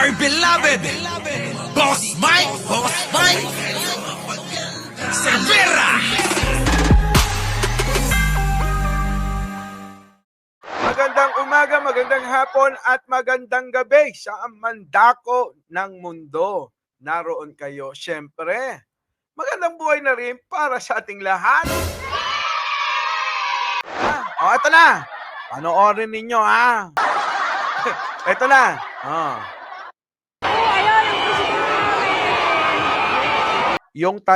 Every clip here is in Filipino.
Our beloved Boss Mike Cervera. Magandang umaga, magandang hapon at magandang gabi sa mandako ng mundo. Naroon kayo, syempre. Magandang buhay na rin para sa ating lahat. Ito na. Panoorin ninyo, ha? Ito na.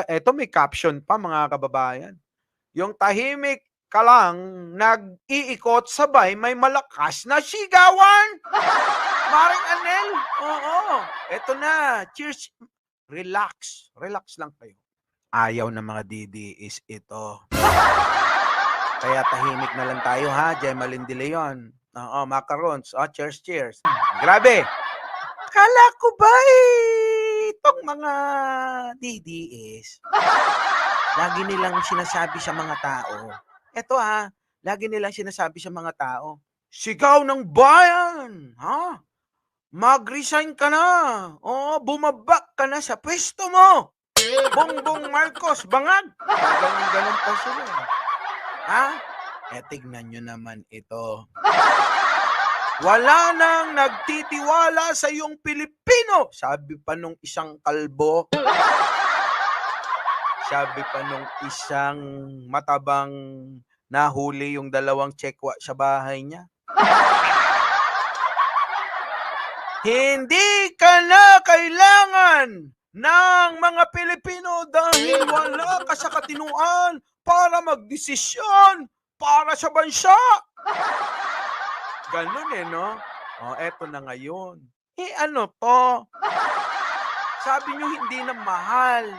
Ito may caption pa, mga kababayan. Yung tahimik ka lang, nag-iikot sabay, may malakas na sigawan. Maring Anel, oo. Ito na, cheers. Relax lang kayo. Ayaw ng mga DDS ito. Kaya tahimik na lang tayo, ha, Gemaline De Leon. Oo, macarons. Cheers. Grabe. Akala ko ba itong mga DDS, lagi nilang sinasabi sa mga tao, lagi nilang sinasabi sa mga tao, sigaw ng bayan, ha? Mag-resign ka na. Bumaba ka na sa pwesto mo. Bongbong Marcos, bangag. Ganun pa sila. Ha? Tignan nyo naman ito. Wala nang nagtitiwala sa iyong Pilipino. Sabi pa nung isang kalbo. Sabi pa nung isang matabang nahuli yung dalawang tsekwa sa bahay niya. Hindi ka na kailangan ng mga Pilipino dahil wala ka sa katinuan para magdesisyon para sa bansa. Ganun no? Eto na ngayon. Ano to? Sabi nyo hindi na mahal.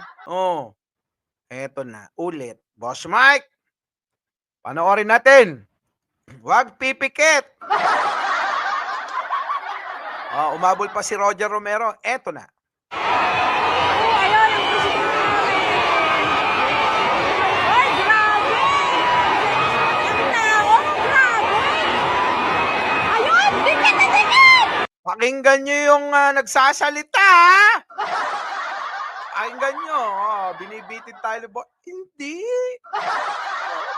Eto na. Ulit. Boss Mike, panoorin natin. Huwag pipikit. Umabol pa si Roger Romero. Eto na. Pakinggan nyo yung nagsasalita, ha? Pakinggan nyo. Binibitin tayo. Hindi.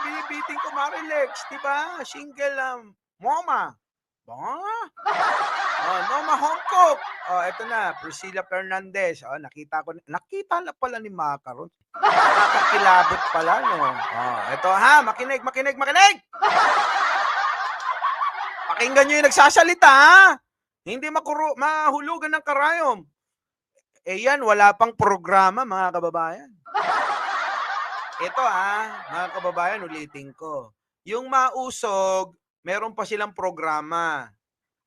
Binibitin ko Marilex, diba? Single Moma. Noma Hongkok. Eto na, Priscilla Fernandez. Nakita na pala ni Macaron. Nakakilabot pala, no? Eto, ha? Makinig. Pakinggan nyo yung nagsasalita, ha? Hindi mahulugan ng karayom. Yan, wala pang programa, mga kababayan. Ito, mga kababayan, ulitin ko. Yung mausog, meron pa silang programa.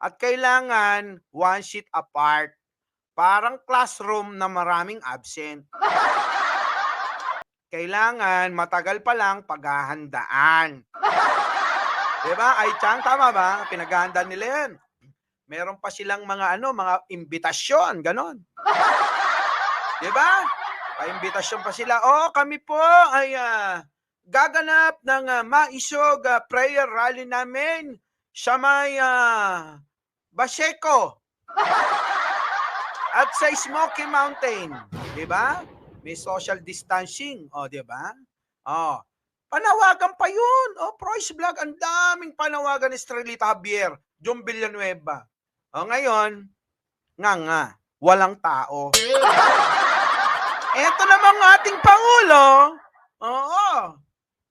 At kailangan one sheet apart. Parang classroom na maraming absent. Kailangan matagal pa lang paghahandaan. Diba? Ay, Chang, tama ba? Pinaghahandaan nila yan. Meron pa silang mga imbitasyon, ganon. Diba? Imbitasyon pa sila. Kami po ay gaganap ng maisog prayer rally namin sa may Baseco at sa Smoky Mountain. Diba? May social distancing. Diba? Panawagan pa yun. Proyce Vlog, ang daming panawagan ni Estrelita Javier, John Villanueva. Ngayon, walang tao. Ito namang ating Pangulo.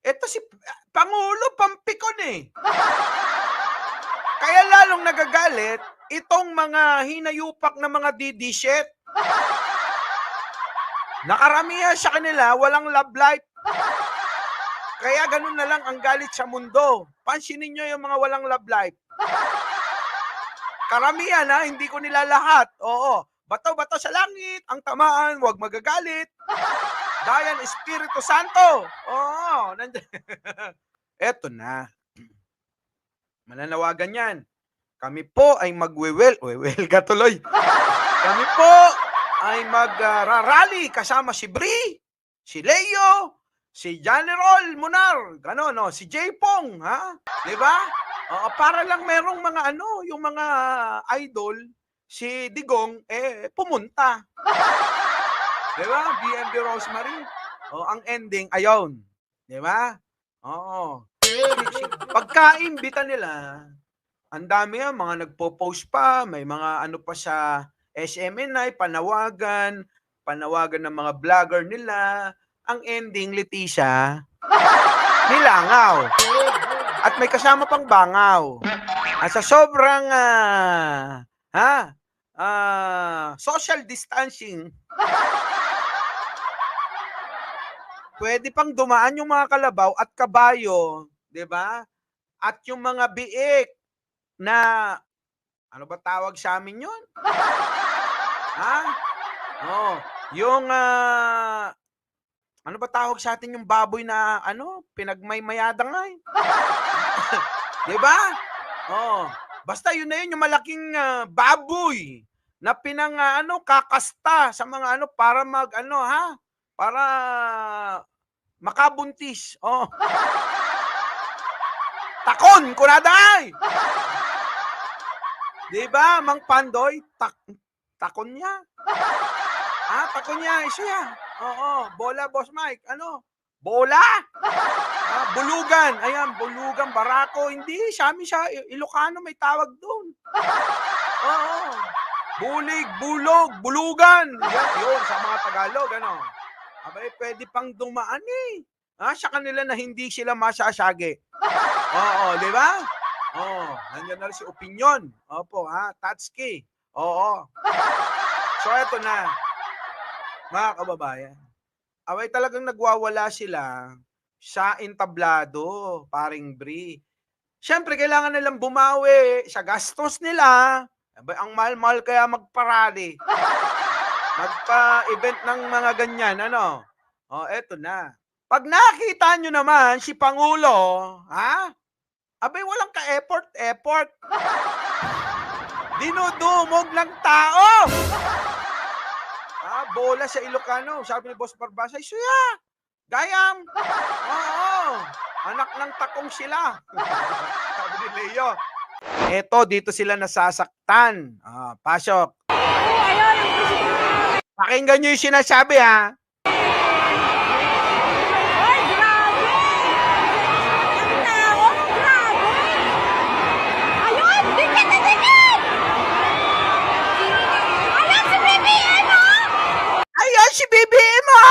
Ito si Pangulo Pampikon Kaya lalong nagagalit itong mga hinayupak na mga didisyet. Nakaramihan sa kanila, walang love life. Kaya ganun na lang ang galit sa mundo. Pansinin nyo yung mga walang love life. Karamihan, hindi ko nila lahat. Bato-bato sa langit, ang tamaan, huwag magagalit. Dayan Espiritu Santo. Eto na. Mananawagan yan. Kami po ay welga tuloy. Kami po ay mag-rally kasama si Bri, si Leo, si General Munar, si J. Pong, ha? Di ba? Para lang merong mga yung mga idol si Digong, pumunta. 'Di ba? BMB Rosemary. Oh, ang ending ayon, 'di ba? Oo. Pagkaimbita nila, ang dami yan, mga nagpo-post pa, may mga ano pa sa SMNI, panawagan ng mga vlogger nila. Ang ending, Leticia, nilangaw. At may kasama pang bangaw. At sa sobrang social distancing, pwede pang dumaan yung mga kalabaw at kabayo, 'di ba? At yung mga biik na, ano ba tawag sa amin 'yun? Ha? Oh, yung ano ba tawag sa atin yung baboy na ano, pinagmaymayada nga eh. 'Di ba? Oh, basta yun na yun, yung malaking baboy na kakasta sa mga ano para mag-ano, para makabuntis. Oh. Takon, kunaday! 'Di ba, Mang Pandoy, takon niya. Takon niya, siya. Oo, bola, Boss Mike. Ano? Bola? Bulugan. Ayan, bulugan, barako. Hindi, sami siya. Ilocano may tawag doon. Oo. Bulig, bulog, bulugan. Yun, sa mga Tagalog, ano. Abay, pwede pang dumaan eh. Sa kanila na hindi sila masasagi. Oo, di ba? Nandiyan na rin si Opinion. Opo, Tatsuki. Oo. So, eto na, mga kababayan. Abay, talagang nagwawala sila sa entablado, paring Bri. Siyempre, kailangan nilang bumawi sa gastos nila. Abay, ang mahal-mahal kaya magparali. Magpa-event ng mga ganyan, ano? Eto na. Pag nakita nyo naman si Pangulo, abay, walang ka-effort. Dinudumog ng tao. Bola sa Ilocano. Sabi ni Boss Barbasay, suya, gayam. Oo, anak ng takong sila. Sabi ni Leo. Eto, dito sila nasasaktan. Pasok. Pakinggan nyo yung sinasabi, ha? Si BBM mo!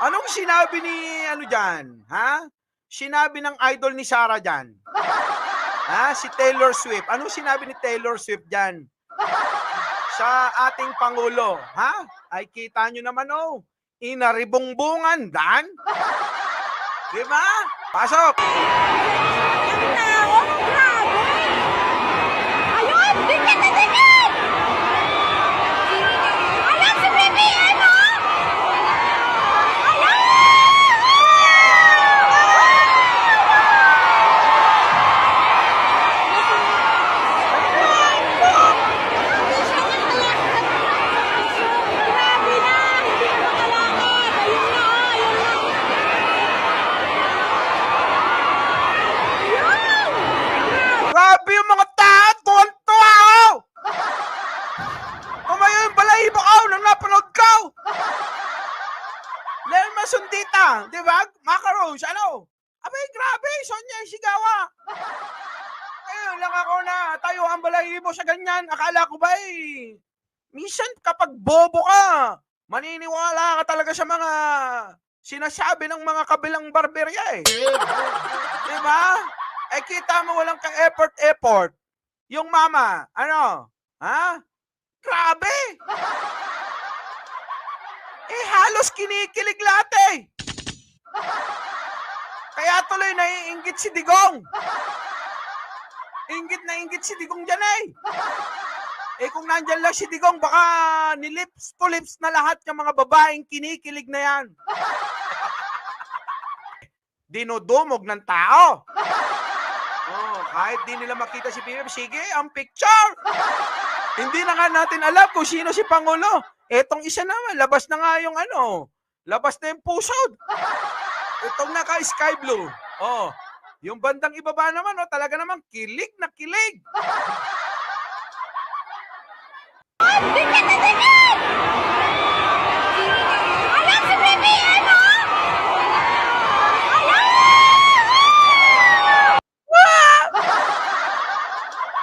Anong sinabi ni ano dyan? Sinabi ng idol ni Sarah dyan? Si Taylor Swift. Anong sinabi ni Taylor Swift dyan? Sa ating Pangulo. Ay kita nyo naman, inaribungbungan, Dan. Diba? Pasok! Ayun! Dikit! Grabe yung mga tao, tuwan-tuwa ako! Tumayo yung balahibo ko nang napanood ko! Lel Masundita, di ba? Macaroons, ano? Abay, grabe, Sonia Isigawa! Ayun lang ako na tayo ang balahibo sa ganyan. Akala ko ba minsan kapag bobo ka, maniniwala ka talaga sa mga sinasabi ng mga kabilang barberya Di ba? Kita mo walang ka-effort. Yung mama, ano? Grabe! Halos kinikilig lahat Kaya tuloy naiinggit si Digong. Inggit na inggit si Digong dyan kung nandyan lang si Digong, baka ni lips to lips na lahat ng mga babaeng kinikilig na yan. Dinudumog ng tao. Kahit di nila makita si BBM, sige, ang picture. Hindi na nga natin alam kung sino si Pangulo. Etong isa naman, labas na nga yung labas na yung pusod. Itong naka-sky blue. Yung bandang ibaba naman, talaga namang kilig na kilig. Dikit na dikit! Alam si BBM, ha?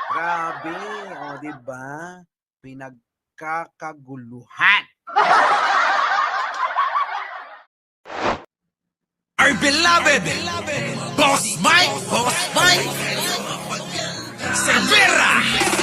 Grabe, o di ba? Pinagkakaguluhan. Our beloved Boss Mike Cervera.